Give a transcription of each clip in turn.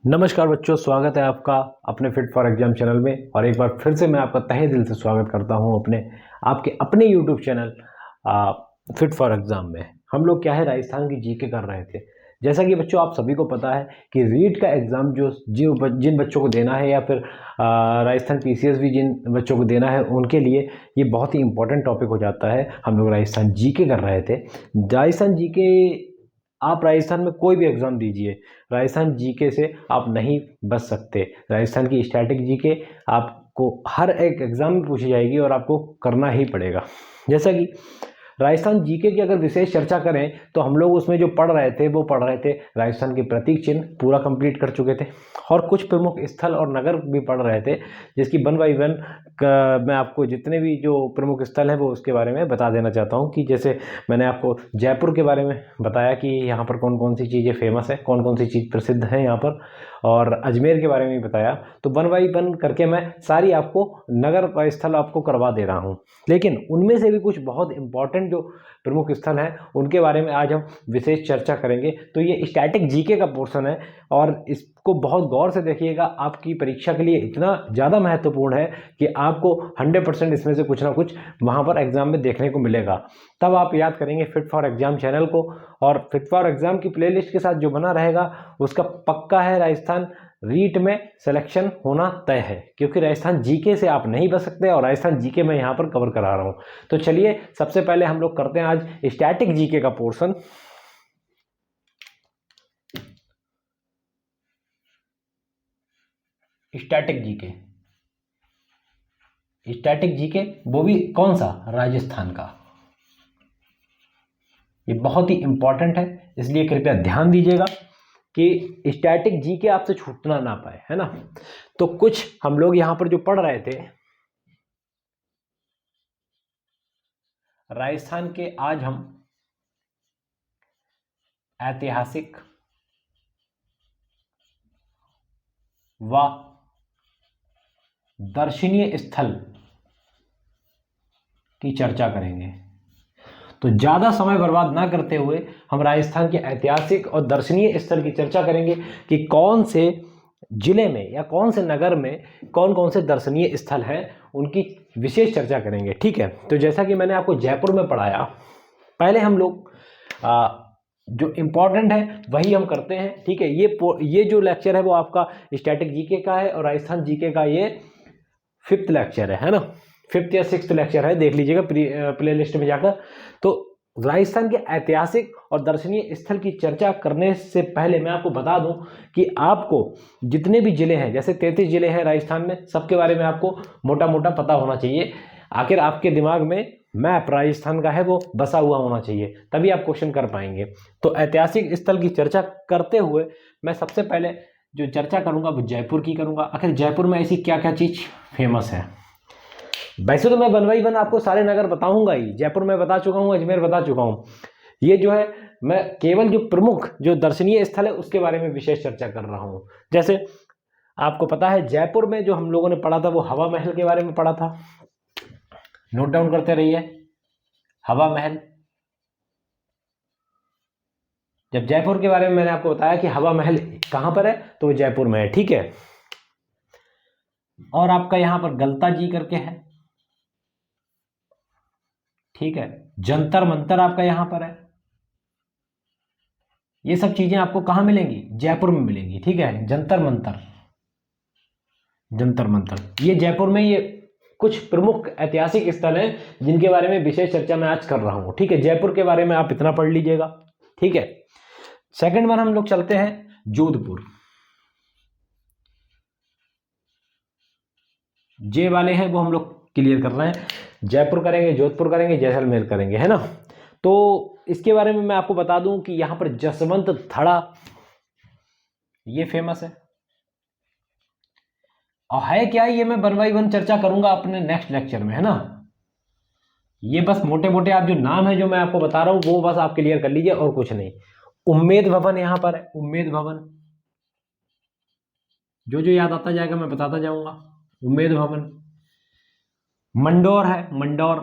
नमस्कार बच्चों, स्वागत है आपका अपने फिट फॉर एग्जाम चैनल में। और एक बार फिर से मैं आपका तहे दिल से स्वागत करता हूं अपने YouTube channel fit for exam में। हम लोग क्या है, राजस्थान की जीके कर रहे थे। जैसा कि बच्चों आप सभी को पता है कि रीट का एग्ज़ाम जिन बच्चों को देना है या फिर राजस्थान पीसीएस भी जिन बच्चों को देना है उनके लिए ये बहुत ही इंपॉर्टेंट टॉपिक हो जाता है। हम लोग राजस्थान जीके कर रहे थे। राजस्थान जीके, आप राजस्थान में कोई भी एग्ज़ाम दीजिए, राजस्थान जीके से आप नहीं बच सकते। राजस्थान की स्टैटिक जीके आपको हर एक एग्ज़ाम में पूछी जाएगी और आपको करना ही पड़ेगा। जैसा कि राजस्थान जीके की अगर विशेष चर्चा करें तो हम लोग उसमें जो पढ़ रहे थे वो पढ़ रहे थे राजस्थान के प्रतीक चिन्ह पूरा कंप्लीट कर चुके थे, और कुछ प्रमुख स्थल और नगर भी पढ़ रहे थे, जिसकी वन बाई वन मैं आपको जितने भी जो प्रमुख स्थल हैं वो उसके बारे में बता देना चाहता हूँ। कि जैसे मैंने आपको जयपुर के बारे में बताया कि यहाँ पर कौन कौन सी चीज़ें फेमस है, कौन कौन सी चीज़ प्रसिद्ध है यहाँ पर, और अजमेर के बारे में भी बताया। तो वन बाई वन करके मैं सारी आपको नगर व स्थल आपको करवा दे रहा हूँ, लेकिन उनमें से भी कुछ बहुत इंपॉर्टेंट जो प्रमुख स्थल हैं उनके बारे में आज हम विशेष चर्चा करेंगे। तो ये स्टैटिक जीके का पोर्शन है और इसको बहुत गौर से देखिएगा। आपकी परीक्षा के लिए इतना ज़्यादा महत्वपूर्ण है कि आपको 100% इसमें से कुछ ना कुछ वहाँ पर एग्जाम में देखने को मिलेगा। तब आप याद करेंगे फिट फॉर एग्जाम चैनल को, और फिट फॉर एग्जाम की प्लेलिस्ट के साथ जो बना रहेगा उसका पक्का है राजस्थान रीट में सिलेक्शन होना तय है, क्योंकि राजस्थान जीके से आप नहीं बच सकते और राजस्थान जीके मैं यहाँ पर कवर करा रहा हूँ। तो चलिए सबसे पहले हम लोग करते हैं आज स्टैटिक जीके का portion. Static GK, static GK वो भी कौन सा, राजस्थान का। ये बहुत ही इंपॉर्टेंट है, इसलिए कृपया ध्यान दीजिएगा कि स्टैटिक जीके आपसे छूटना ना पाए, है ना। तो कुछ हम लोग यहां पर जो पढ़ रहे थे राजस्थान के, आज हम ऐतिहासिक व दर्शनीय स्थल की चर्चा करेंगे। तो ज़्यादा समय बर्बाद ना करते हुए हम राजस्थान के ऐतिहासिक और दर्शनीय स्थल की चर्चा करेंगे कि कौन से जिले में या कौन से नगर में कौन कौन से दर्शनीय स्थल हैं, उनकी विशेष चर्चा करेंगे। ठीक है, तो जैसा कि मैंने आपको जयपुर में पढ़ाया, पहले हम लोग जो इम्पोर्टेंट है वही हम करते हैं। ठीक है, ये जो लेक्चर है वो आपका स्टैटिक जीके का है और राजस्थान जीके का ये 5th लेक्चर है ना, 5th या 6th लेक्चर है, देख लीजिएगा प्ले लिस्ट में जाकर। तो राजस्थान के ऐतिहासिक और दर्शनीय स्थल की चर्चा करने से पहले मैं आपको बता दूं कि आपको जितने भी जिले हैं, जैसे 33 जिले हैं राजस्थान में, सबके बारे में आपको मोटा मोटा पता होना चाहिए। आखिर आपके दिमाग में मैप राजस्थान का है वो बसा हुआ होना चाहिए, तभी आप क्वेश्चन कर पाएंगे। तो ऐतिहासिक स्थल की चर्चा करते हुए मैं सबसे पहले जो चर्चा करूंगा वो जयपुर की करूंगा। आखिर जयपुर में ऐसी क्या क्या चीज फेमस है। वैसे तो मैं वन बाई वन आपको सारे नगर बताऊंगा ही, जयपुर में बता चुका हूं, अजमेर बता चुका हूं। ये जो है मैं केवल जो प्रमुख जो दर्शनीय स्थल है उसके बारे में विशेष चर्चा कर रहा हूं। जैसे आपको पता है जयपुर में जो हम लोगों ने पढ़ा था वो हवा महल के बारे में पढ़ा था, नोट डाउन करते रहिए। हवा महल, जब जयपुर के बारे में मैंने आपको बताया कि हवा महल कहां पर है तो वो जयपुर में है। ठीक है, और आपका यहां पर गलता जी करके है। ठीक है, जंतर मंतर आपका यहां पर है। ये सब चीजें आपको कहां मिलेंगी, जयपुर में मिलेंगी। ठीक है, जंतर मंतर, जंतर मंतर ये जयपुर में, ये कुछ प्रमुख ऐतिहासिक स्थल हैं जिनके बारे में विशेष चर्चा मैं आज कर रहा हूं। ठीक है, जयपुर के बारे में आप इतना पढ़ लीजिएगा। ठीक है, सेकंड बार हम लोग चलते हैं जोधपुर। जे वाले हैं वो हम लोग क्लियर कर रहे हैं, जयपुर करेंगे, जोधपुर करेंगे, जैसलमेर करेंगे, है ना। तो इसके बारे में मैं आपको बता दूं कि यहां पर जसवंत थड़ा ये फेमस है। और है क्या, ये मैं वन बाई वन चर्चा करूंगा अपने नेक्स्ट लेक्चर में, है ना। ये बस मोटे मोटे आप जो नाम है जो मैं आपको बता रहा हूं वो बस आप क्लियर कर लीजिए और कुछ नहीं। उम्मेद भवन यहां पर है, उम्मेद भवन, जो जो याद आता जाएगा मैं बताता जाऊंगा। उम्मेद भवन, मंडौर है, मंडौर,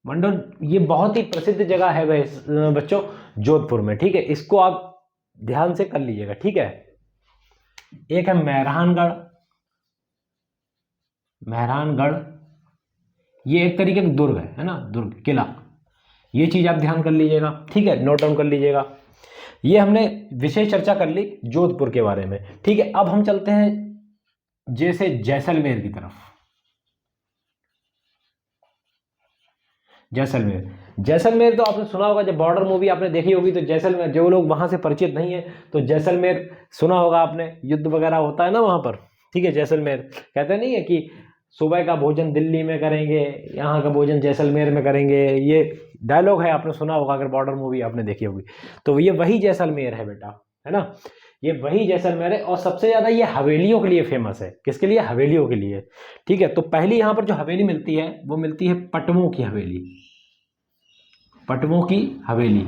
मंडौर ये बहुत ही प्रसिद्ध जगह है बच्चों जोधपुर में। ठीक है, इसको आप ध्यान से कर लीजिएगा, ठीक है। एक है मेहरानगढ़, मेहरानगढ़ ये एक तरीके का दुर्ग है ना, दुर्ग किला, ये चीज आप ध्यान कर लीजिएगा, ठीक है, नोट डाउन कर लीजिएगा। ये हमने विशेष चर्चा कर ली जोधपुर के बारे में, ठीक है। अब हम चलते हैं जैसे जैसलमेर की तरफ। जैसलमेर, जैसलमेर तो आपने सुना होगा, जब बॉर्डर मूवी आपने देखी होगी तो जैसलमेर, जो लोग वहां से परिचित नहीं है तो जैसलमेर सुना होगा आपने, युद्ध वगैरह होता है ना वहां पर, ठीक है। जैसलमेर कहते नहीं है कि सुबह का भोजन दिल्ली में करेंगे, यहाँ का भोजन जैसलमेर में करेंगे, ये डायलॉग है, आपने सुना होगा अगर बॉर्डर मूवी आपने देखी होगी। तो ये वही जैसलमेर है बेटा, है ना, ये वही जैसलमेर है। और सबसे ज्यादा ये हवेलियों के लिए फेमस है। किसके लिए? हवेलियों के लिए, ठीक है। तो पहली यहां पर जो हवेली मिलती है वो मिलती है पटवों की हवेली, पटवों की हवेली।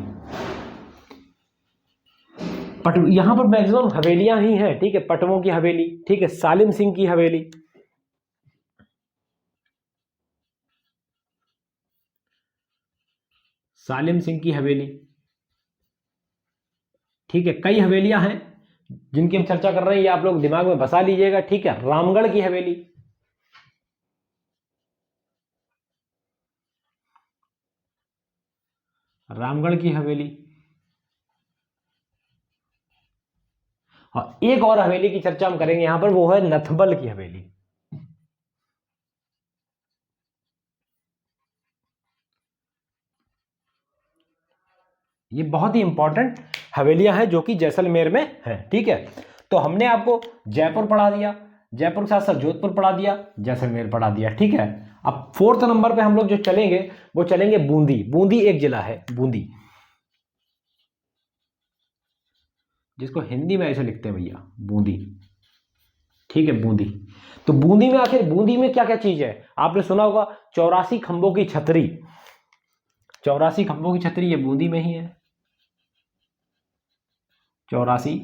यहां पर मैक्सिमम हवेलियां ही हैं, ठीक है। पटवों की हवेली, ठीक है। सालिम सिंह की हवेली, सालिम सिंह की हवेली, ठीक है। कई हवेलियां हैं जिनकी हम चर्चा कर रहे हैं, ये आप लोग दिमाग में बसा लीजिएगा, ठीक है। रामगढ़ की हवेली, रामगढ़ की हवेली। और एक और हवेली की चर्चा हम करेंगे यहां पर, वो है नथबल की हवेली। ये बहुत ही इंपॉर्टेंट हवेलियां हैं जो कि जैसलमेर में हैं, ठीक है। तो हमने आपको जयपुर पढ़ा दिया, जयपुर के साथ साथ जोधपुर पढ़ा दिया, जैसलमेर पढ़ा दिया, ठीक है। अब फोर्थ नंबर पे हम लोग जो चलेंगे वो चलेंगे बूंदी। बूंदी एक जिला है, बूंदी, जिसको हिंदी में ऐसे लिखते हैं भैया, बूंदी, ठीक है, बूंदी। तो बूंदी में आखिर बूंदी में क्या क्या चीज है? आपने सुना होगा 84 खंभों की छतरी, 84 खंभों की छतरी, ये बूंदी में ही है, 84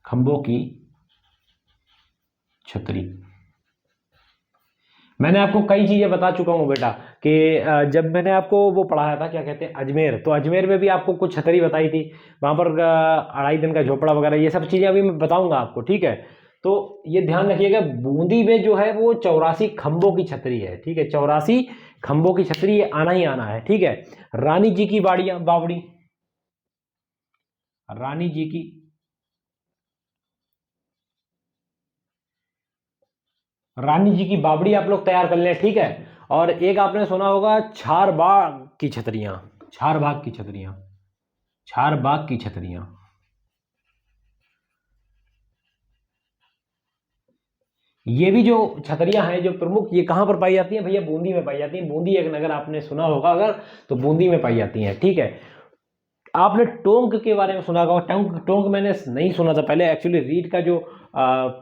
खंभों की छतरी। मैंने आपको कई चीजें बता चुका हूं बेटा कि जब मैंने आपको वो पढ़ाया था, क्या कहते हैं, अजमेर, तो अजमेर में भी आपको कुछ छतरी बताई थी, वहां पर 2.5 दिन का झोपड़ा वगैरह, ये सब चीजें अभी मैं बताऊंगा आपको, ठीक है। तो ये ध्यान रखिएगा, बूंदी में जो है वो 84 खंभों की छतरी है, ठीक है, 84 खंभों की छतरी, ये आना ही आना है, ठीक है। रानी जी की बाड़ियां, बावड़ी, रानी जी की, रानी जी की बावड़ी आप लोग तैयार कर लें, ठीक है। और एक आपने सुना होगा छार बाग की छतरियां, छार बाग की छतरियां, छार बाग की छतरियां। ये भी जो छतरियां हैं जो प्रमुख, ये कहां पर पाई जाती हैं भैया? बूंदी में पाई जाती हैं। बूंदी एक नगर आपने सुना होगा अगर, तो बूंदी में पाई जाती हैं, ठीक है। आपने टोंक के बारे में सुना होगा, टोंक, टोंक मैंने नहीं सुना था पहले, एक्चुअली रीट का जो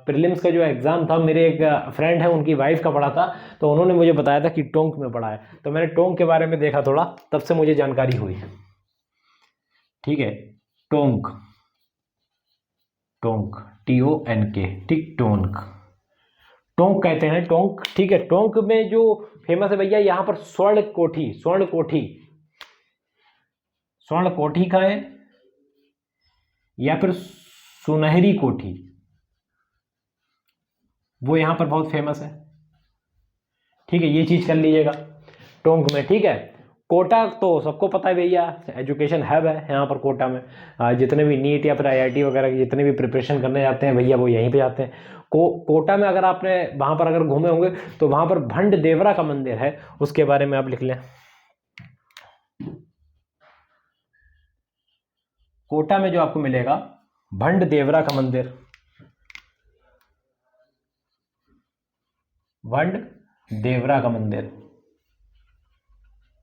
प्रीलिम्स का जो एग्जाम था, मेरे एक फ्रेंड है उनकी वाइफ का पढ़ा था, तो उन्होंने मुझे बताया था कि टोंक में पढ़ा है, तो मैंने टोंक के बारे में देखा थोड़ा, तब से मुझे जानकारी हुई, ठीक है। टोंक, टोंक, TONK, ठीक, टोंक, टोंक कहते हैं, टोंक, ठीक है। टोंक में जो फेमस है भैया, यहां पर स्वर्ण कोठी, स्वर्ण कोठी, स्वर्ण कोठी का है, या फिर सुनहरी कोठी, वो यहां पर बहुत फेमस है, ठीक है। ये चीज कर लीजिएगा टोंक में, ठीक है। कोटा तो सबको पता है भैया, एजुकेशन हब है यहाँ पर कोटा में, जितने भी नीट या फिर IIT वगैरह की जितने भी प्रिपरेशन करने जाते हैं भैया वो यहीं पे जाते हैं। कोटा में अगर आपने वहां पर अगर घूमे होंगे तो वहां पर भंड देवरा का मंदिर है, उसके बारे में आप लिख लें। कोटा में जो आपको मिलेगा भंड देवरा का मंदिर, भंड देवरा का मंदिर,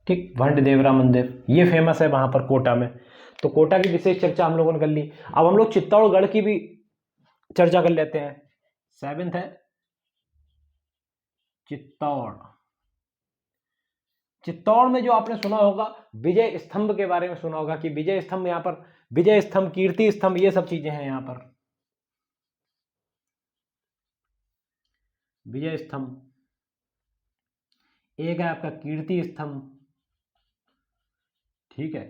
ठीक, भंड देवरा मंदिर, ये फेमस है वहां पर कोटा में। तो कोटा की विशेष चर्चा हम लोगों ने कर ली। अब हम लोग चित्तौड़गढ़ की भी चर्चा कर लेते हैं। 7th है चित्तौड़। चित्तौड़ में जो आपने सुना होगा विजय स्तंभ के बारे में सुना होगा कि विजय स्तंभ, यहाँ पर विजय स्तंभ, कीर्ति स्तंभ, ये सब चीजें हैं यहाँ पर। विजय स्तंभ, एक है आपका कीर्ति स्तंभ, ठीक है।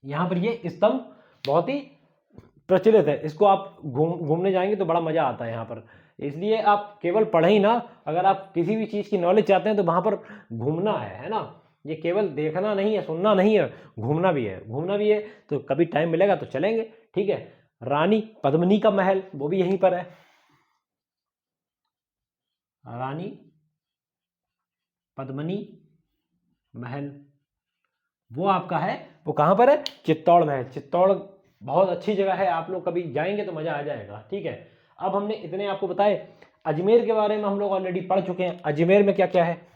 यहाँ पर ये स्तंभ बहुत ही प्रचलित है, इसको आप घूमने जाएंगे तो बड़ा मजा आता है यहाँ पर। इसलिए आप केवल पढ़े ही ना, अगर आप किसी भी चीज की नॉलेज चाहते हैं तो वहां पर घूमना है ना। ये केवल देखना नहीं है, सुनना नहीं है, घूमना भी है। घूमना भी है तो कभी टाइम मिलेगा तो चलेंगे, ठीक है। रानी पद्मिनी का महल वो भी यहीं पर है। रानी पद्मिनी महल वो आपका है, वो कहां पर है? चित्तौड़ में है। चित्तौड़ बहुत अच्छी जगह है, आप लोग कभी जाएंगे तो मजा आ जाएगा, ठीक है। अब हमने इतने आपको बताए। अजमेर के बारे में हम लोग ऑलरेडी पढ़ चुके हैं। अजमेर में क्या क्या है?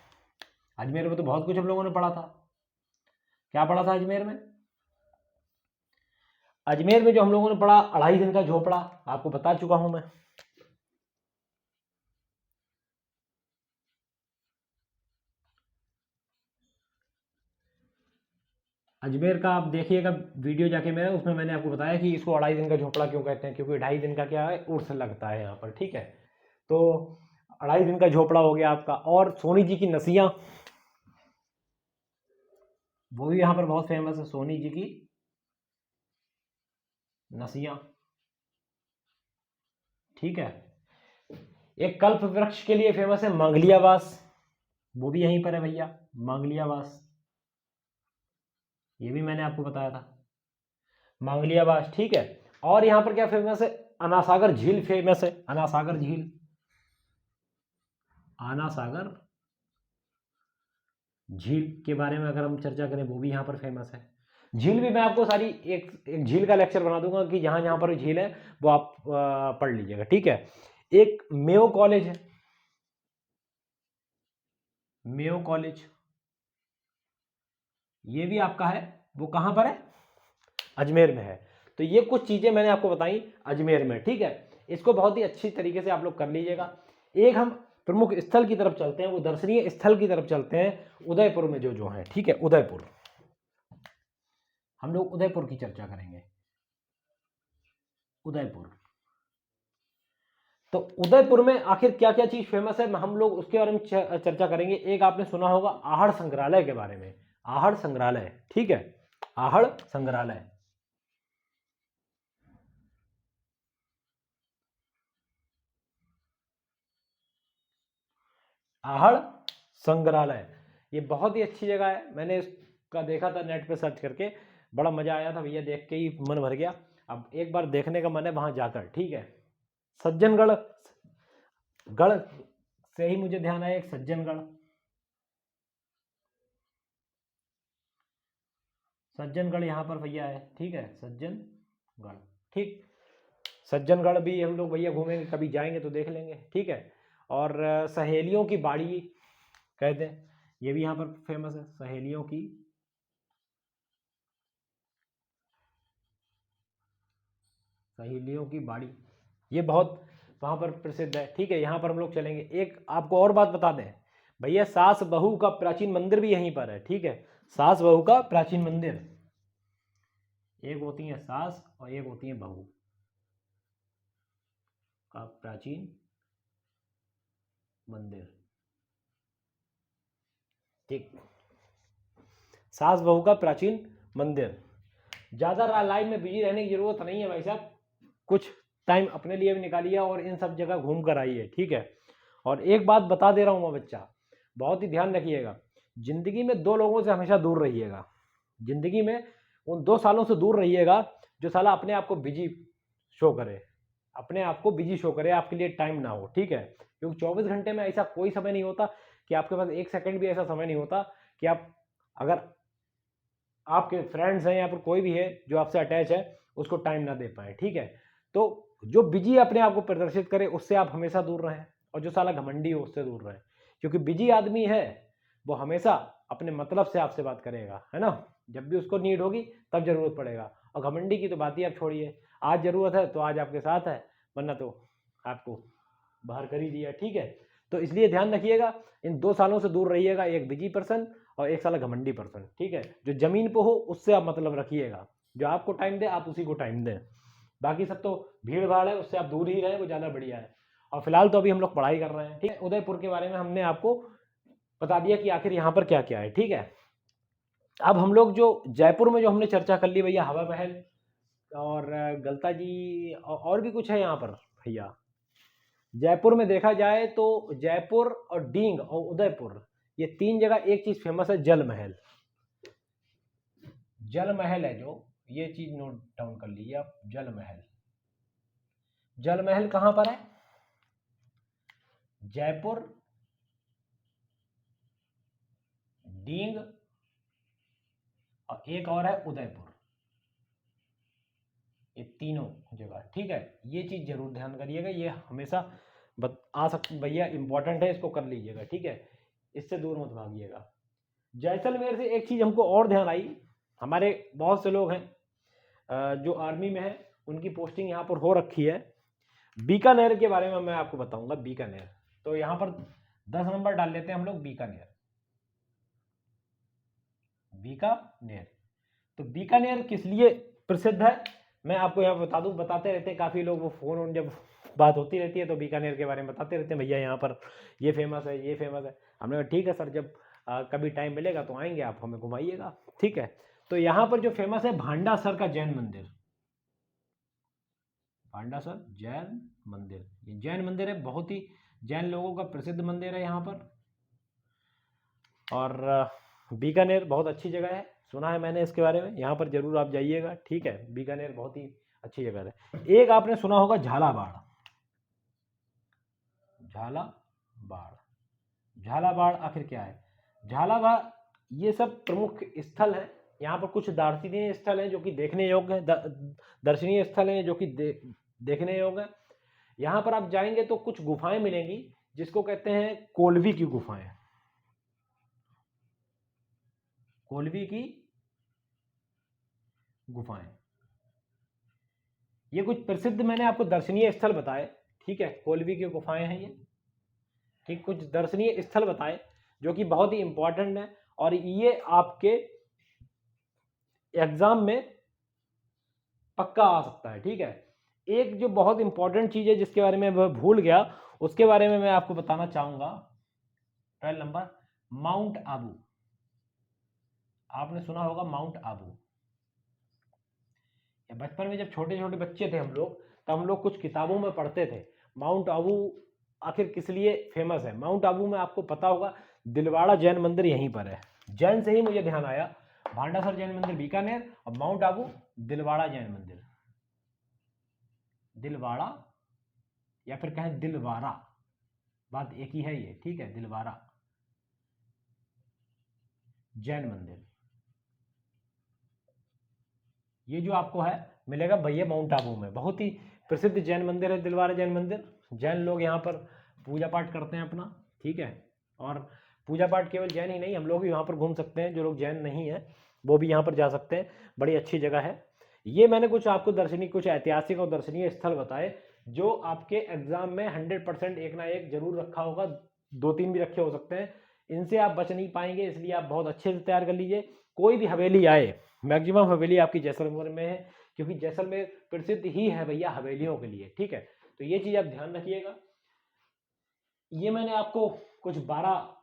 अजमेर में तो बहुत कुछ हम लोगों ने पढ़ा था। क्या पढ़ा था अजमेर में? अजमेर में जो हम लोगों ने पढ़ा, 2.5 दिन का झोपड़ा, आपको बता चुका हूं मैं। अजमेर का आप देखिएगा वीडियो जाके मेरा, उसमें मैंने आपको बताया कि इसको 2.5 दिन का झोपड़ा क्यों कहते हैं, क्योंकि 2.5 दिन का क्या है, उर्स लगता है यहाँ पर, ठीक है। तो 2.5 दिन का झोपड़ा हो गया आपका। और सोनी जी की नसियां, वो भी यहाँ पर बहुत फेमस है, सोनी जी की नसियां, ठीक है। एक कल्प वृक्ष के लिए फेमस है मांगलियावास, वो भी यहीं पर है भैया, मांगलियावास, ये भी मैंने आपको बताया था, मांगलियावास, ठीक है। और यहाँ पर क्या फेमस है? अनासागर झील फेमस है, अनासागर झील, अनासागर झील के बारे में अगर हम चर्चा करें, वो भी यहाँ पर फेमस है। झील भी मैं आपको सारी एक झील का लेक्चर बना दूंगा कि जहां जहां पर झील है वो आप पढ़ लीजिएगा, ठीक है। एक मेयो कॉलेज है, मेयो कॉलेज, ये भी आपका है, वो कहां पर है? अजमेर में है। तो ये कुछ चीजें मैंने आपको बताई अजमेर में, ठीक है। इसको बहुत ही अच्छी तरीके से आप लोग कर लीजिएगा। एक हम प्रमुख स्थल की तरफ चलते हैं, वो दर्शनीय स्थल की तरफ चलते हैं, उदयपुर में जो जो है, ठीक है। उदयपुर, हम लोग उदयपुर की चर्चा करेंगे। उदयपुर, तो उदयपुर में आखिर क्या क्या चीज फेमस है, हम लोग उसके बारे में चर्चा करेंगे। एक आपने सुना होगा आहड़ संग्रहालय के बारे में, आहड़ संग्रहालय, ठीक है, आहड़ संग्रहालय, आहड़ संग्रहालय, ये बहुत ही अच्छी जगह है। मैंने इसका देखा था नेट पे सर्च करके, बड़ा मजा आया था भैया, देख के ही मन भर गया। अब एक बार देखने का मन है वहां जाकर, ठीक है। सज्जनगढ़, गढ़ से ही मुझे ध्यान आया, एक सज्जनगढ़, सज्जनगढ़ यहाँ पर भैया है, ठीक है, सज्जनगढ़, ठीक। सज्जनगढ़ भी हम लोग भैया घूमेंगे, कभी जाएंगे तो देख लेंगे, ठीक है। और सहेलियों की बाड़ी कहते हैं, ये भी यहाँ पर फेमस है, सहेलियों की, सहेलियों की बाड़ी, ये बहुत वहाँ पर प्रसिद्ध है, ठीक है। यहाँ पर हम लोग चलेंगे। एक आपको और बात बता दें भैया, सास बहू का प्राचीन मंदिर भी यहीं पर है, ठीक है। सास बहू का प्राचीन मंदिर, एक होती है सास और एक होती है बहू का प्राचीन मंदिर, ठीक। सास बहू का प्राचीन मंदिर। ज़्यादा लाइफ में बिजी रहने की जरूरत नहीं है भाई साहब, कुछ टाइम अपने लिए भी निकालिए और इन सब जगह घूम कर आइए, ठीक है। और एक बात बता दे रहा हूं मैं बच्चा, बहुत ही ध्यान रखिएगा, जिंदगी में 2 लोगों से हमेशा दूर रहिएगा। जिंदगी में उन 2 सालों से दूर रहिएगा जो साला अपने आप को बिजी शो करे, अपने आप को बिजी शो करे, आपके लिए टाइम ना हो, ठीक है। क्योंकि 24 घंटे में ऐसा कोई समय नहीं होता कि आपके पास 1 सेकंड भी ऐसा समय नहीं होता कि आप, अगर आपके फ्रेंड्स हैं या फिर कोई भी है जो आपसे अटैच है, उसको टाइम ना दे पाए, ठीक है। तो जो बिजी अपने आप को प्रदर्शित करे उससे आप हमेशा दूर रहें, और जो साला घमंडी हो उससे दूर रहें। क्योंकि बिजी आदमी है वो हमेशा अपने मतलब से आपसे बात करेगा, है ना। जब भी उसको नीड होगी तब जरूरत पड़ेगा। और घमंडी की तो बात ही आप छोड़िए, आज जरूरत है तो आज आपके साथ है, वरना तो आपको बाहर कर ही दिया, ठीक है। तो इसलिए ध्यान रखिएगा, इन 2 सालों से दूर रहिएगा, एक बिजी पर्सन और एक साला घमंडी पर्सन, ठीक है। जो जमीन पे हो उससे आप मतलब रखिएगा, जो आपको टाइम दे आप उसी को टाइम दें। बाकी सब तो भीड़ भाड़ है, उससे आप दूर ही रहे, वो ज़्यादा बढ़िया है। और फिलहाल तो अभी हम लोग पढ़ाई कर रहे हैं, ठीक है। उदयपुर के बारे में हमने आपको बता दिया कि आखिर यहाँ पर क्या क्या है, ठीक है। अब हम लोग जो जयपुर में जो हमने चर्चा कर ली भैया, हवा महल और गलता जी और भी कुछ है यहाँ पर भैया। जयपुर में देखा जाए तो जयपुर और डींग और उदयपुर, ये 3 जगह एक चीज फेमस है, जल महल। जल महल है जो, ये चीज नोट डाउन कर लीजिए आप, जल महल। जल महल कहां पर है? जयपुर, डींग और एक और है उदयपुर, ये तीनों जगह, ठीक है। ये चीज जरूर ध्यान करिएगा, ये हमेशा आ सकती भैया, इंपॉर्टेंट है, इसको कर लीजिएगा, ठीक है, इससे दूर मत भागिएगा। जैसलमेर से एक चीज हमको और ध्यान आई, हमारे बहुत से लोग हैं जो आर्मी में है, उनकी पोस्टिंग यहाँ पर हो रखी है। बीकानेर के बारे में मैं आपको बताऊंगा, बीकानेर। तो यहाँ पर 10 नंबर डाल लेते हैं हम लोग, बीकानेर। बीकानेर, तो बीकानेर किस लिए प्रसिद्ध है मैं आपको यहाँ बता दूं, बताते रहते हैं काफ़ी लोग, वो फ़ोन जब बात होती रहती है तो बीकानेर के बारे में बताते रहते हैं, भैया यहाँ पर ये फेमस है, ये फेमस है। हमने कहा ठीक है सर, जब कभी टाइम मिलेगा तो आएंगे, आप हमें घुमाइएगा, ठीक है। तो यहाँ पर जो फेमस है भांडासर का जैन मंदिर, भांडासर जैन मंदिर, ये जैन मंदिर है, बहुत ही जैन लोगों का प्रसिद्ध मंदिर है यहाँ पर। और बीकानेर बहुत अच्छी जगह है, सुना है मैंने इसके बारे में, यहाँ पर जरूर आप जाइएगा, ठीक है। बीकानेर बहुत ही अच्छी जगह है। एक आपने सुना होगा झालावाड़, झालावाड़, झालावाड़ आखिर क्या है? झालावाड़ ये सब प्रमुख स्थल है, यहाँ पर कुछ दार्शनिक स्थल हैं जो कि देखने योग्य हैं, दर्शनीय स्थल हैं जो कि देखने योग्य हैं। यहाँ पर आप जाएंगे तो कुछ गुफाएं मिलेंगी, जिसको कहते हैं कोलवी की गुफाएं, कोलवी की गुफाएं। ये कुछ प्रसिद्ध मैंने आपको दर्शनीय स्थल बताए, ठीक है, कोलवी की गुफाएं हैं ये, ठीक, कुछ दर्शनीय स्थल बताए जो कि बहुत ही इंपॉर्टेंट है, और ये आपके एग्जाम में पक्का आ सकता है, ठीक है। एक जो बहुत इंपॉर्टेंट चीज है जिसके बारे में मैं भूल गया, उसके बारे में मैं आपको बताना चाहूंगा। 12 नंबर, माउंट आबू, आपने सुना होगा माउंट आबू। बचपन में जब छोटे छोटे बच्चे थे हम लोग, तब हम लोग कुछ किताबों में पढ़ते थे माउंट आबू आखिर किस लिए फेमस है। माउंट आबू में आपको पता होगा, दिलवाड़ा जैन मंदिर यहीं पर है, जैन से ही मुझे ध्यान आया, भांडासर जैन मंदिर बीकानेर और माउंट आबू दिलवाड़ा जैन मंदिर, दिलवाड़ा या फिर कहें दिलवारा, बात एक ही है ये, ठीक है, दिलवारा जैन मंदिर, ये जो आपको है मिलेगा भैया माउंट आबू में। बहुत ही प्रसिद्ध जैन मंदिर है दिलवारा जैन मंदिर, जैन लोग यहाँ पर पूजा पाठ करते हैं अपना, ठीक है। और पूजा पाठ केवल जैन ही नहीं, हम लोग भी यहाँ पर घूम सकते हैं, जो लोग जैन नहीं है वो भी यहाँ पर जा सकते हैं, बड़ी अच्छी जगह है। ये मैंने कुछ आपको दर्शनीय, कुछ ऐतिहासिक और दर्शनीय स्थल बताए जो आपके एग्जाम में 100% एक ना एक जरूर रखा होगा, 2-3 भी रखे हो सकते हैं, इनसे आप बच नहीं पाएंगे, इसलिए आप बहुत अच्छे से तैयार कर लीजिए। कोई भी हवेली आए, मैक्सिमम हवेली आपकी जैसलमेर में है, क्योंकि जैसलमेर प्रसिद्ध ही है भैया हवेलियों के लिए, ठीक है। तो ये चीज़ आप ध्यान रखिएगा। ये मैंने आपको कुछ 12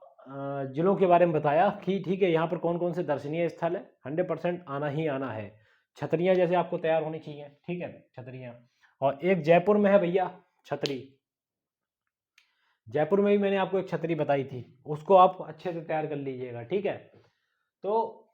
जिलों के बारे में बताया कि ठीक है, यहाँ पर कौन कौन से दर्शनीय स्थल है, 100% आना ही आना है। छतरियाँ जैसे आपको तैयार होनी चाहिए, ठीक है, छतरियाँ। और एक जयपुर में है भैया छतरी, जयपुर में भी मैंने आपको एक छतरी बताई थी, उसको आप अच्छे से तैयार कर लीजिएगा, ठीक है। तो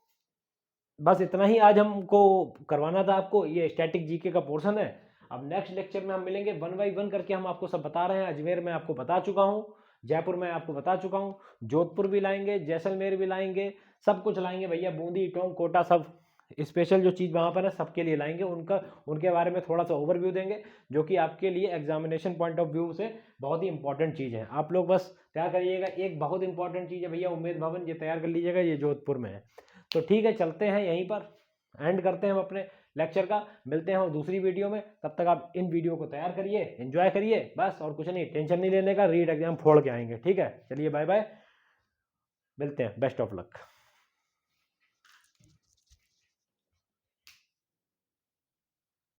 बस इतना ही आज हमको करवाना था आपको, ये स्टैटिक जीके का पोर्शन है। अब नेक्स्ट लेक्चर में हम मिलेंगे, 1 बाई 1 करके हम आपको सब बता रहे हैं। अजमेर में आपको बता चुका हूँ, जयपुर में आपको बता चुका हूँ, जोधपुर भी लाएंगे, जैसलमेर भी लाएंगे, सब कुछ लाएंगे भैया, बूंदी, टोंक, कोटा, सब स्पेशल जो चीज़ वहाँ पर है सबके लिए लाएंगे, उनके बारे में थोड़ा सा ओवरव्यू देंगे, जो कि आपके लिए एग्जामिनेशन पॉइंट ऑफ व्यू से बहुत ही इंपॉर्टेंट चीज़ है। आप लोग बस तैयार करिएगा। एक बहुत इंपॉर्टेंट चीज़ है भैया, उम्मीद भवन, ये तैयार कर लीजिएगा, ये जोधपुर में है। तो ठीक है, चलते हैं, यहीं पर एंड करते हैं हम अपने लेक्चर का, मिलते हैं दूसरी वीडियो में। तब तक आप इन वीडियो को तैयार करिए, एंजॉय करिए, बस और कुछ नहीं, टेंशन नहीं लेने का, रीड एग्जाम फोड़ के आएंगे, ठीक है। चलिए बाय बाय, मिलते हैं, बेस्ट ऑफ लक।